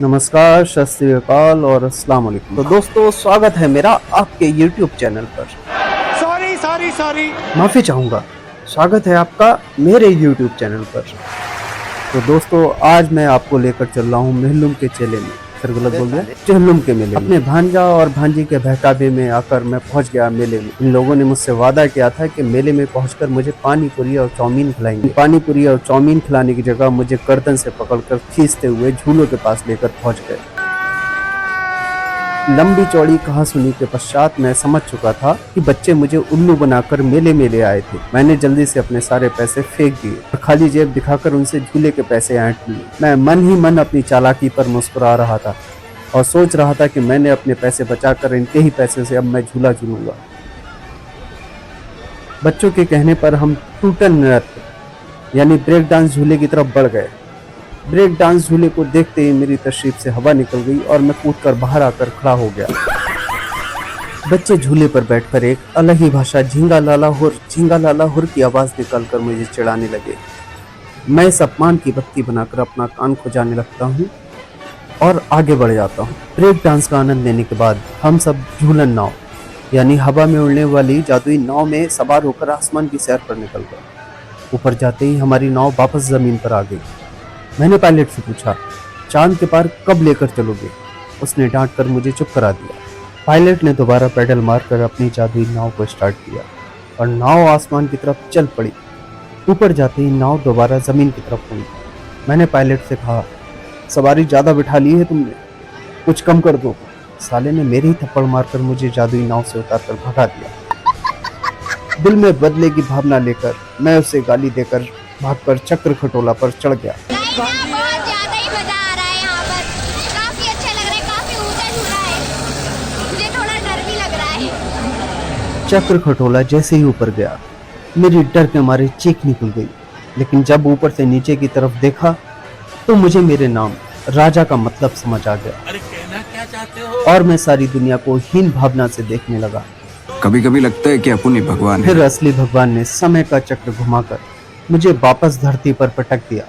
नमस्कार, सत श्री अकाल और अस्सलाम वालेकुम। तो दोस्तों, स्वागत है मेरा आपके YouTube चैनल पर। सॉरी माफ़ी चाहूँगा। स्वागत है आपका मेरे YouTube चैनल पर। तो दोस्तों, आज मैं आपको लेकर चल रहा हूँ मेहलुम के चेले में। फिर गलत बोल गया, चेहलुम के मेले में। अपने भांजा और भांजी के बहकावे में आकर मैं पहुंच गया मेले में। इन लोगों ने मुझसे वादा किया था कि मेले में पहुंचकर मुझे पानी पूरी और चाउमीन खिलाएंगे। पानी पूरी और चाउमीन खिलाने की जगह मुझे गर्दन से पकड़कर खींचते हुए झूलों के पास लेकर पहुंच गए। लंबी चौड़ी कहासुनी के पश्चात मैं समझ चुका था कि बच्चे मुझे उल्लू बनाकर मेले में ले आए थे। मैंने जल्दी से अपने सारे पैसे फेंक दिए और खाली जेब दिखाकर उनसे झूले के पैसे ऐंठ लिए। मैं मन ही मन अपनी चालाकी पर मुस्कुरा रहा था और सोच रहा था कि मैंने अपने पैसे बचाकर इनके ही पैसे से अब मैं झूला झूलूंगा। बच्चों के कहने पर हम टूटन नृत्य यानी ब्रेक डांस झूले की तरफ बढ़ गए। ब्रेक डांस झूले को देखते ही मेरी तशरीफ से हवा निकल गई और मैं कूदकर बाहर आकर खड़ा हो गया। बच्चे झूले पर बैठकर एक अलग ही भाषा झिंगा लाला हुर की आवाज निकालकर मुझे चिढ़ाने लगे। मैं इस अपमान की बत्ती बनाकर अपना कान खुजाने लगता हूँ और आगे बढ़ जाता हूँ। ब्रेक डांस का आनंद लेने के बाद हम सब झूलन नाव यानी हवा में उड़ने वाली जादुई नाव में सवार होकर आसमान की सैर पर निकल गए। ऊपर जाते ही हमारी नाव वापस जमीन पर आ गई। मैंने पायलट से पूछा, चांद के पार कब लेकर चलोगे? उसने डांट कर मुझे चुप करा दिया। पायलट ने दोबारा पैडल मारकर अपनी जादुई नाव को स्टार्ट किया और नाव आसमान की तरफ चल पड़ी। ऊपर जाते ही नाव दोबारा जमीन की तरफ मुड़ी। मैंने पायलट से कहा, सवारी ज्यादा बिठा ली है तुमने, कुछ कम कर दो। साले ने मेरे ही थप्पड़ मारकर मुझे जादुई नाव से उतारकर भगा दिया। दिल में बदले की भावना लेकर मैं उसे गाली देकर भागकर चक्र खटोला पर चढ़ गया। बहुत ज्यादा ही मजा आ रहा है यहाँ पर। काफी अच्छा लग रहा है, काफी ऊंचा झूला है। मुझे थोड़ा डर भी लग रहा है। चक्र खटोला जैसे ही ऊपर गया, मेरी डर के मारे चीख निकल गई। लेकिन जब ऊपर से नीचे की तरफ देखा तो मुझे मेरे नाम राजा का मतलब समझ आ गया। अरे कहना क्या चाहते हो? और मैं सारी दुनिया को हीन भावना से देखने लगा। कभी कभी लगता है कि अपन ही भगवान है। फिर असली भगवान ने समय का चक्र घुमाकर मुझे वापस धरती पर पटक दिया।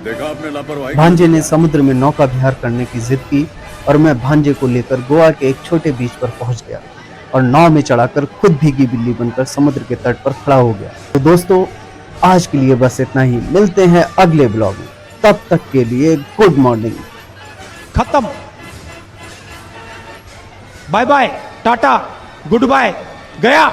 देखा आपने लापरवाही। भांजे ने समुद्र में नौका विहार करने की जिद की और मैं भांजे को लेकर गोवा के एक छोटे बीच पर पहुंच गया और नाव में चढ़ाकर खुद भीगी बिल्ली बनकर समुद्र के तट पर खड़ा हो गया। तो दोस्तों, आज के लिए बस इतना ही। मिलते हैं अगले ब्लॉग में। तब तक के लिए गुड मॉर्निंग। खत्म। Bye bye, tata, goodbye, गया।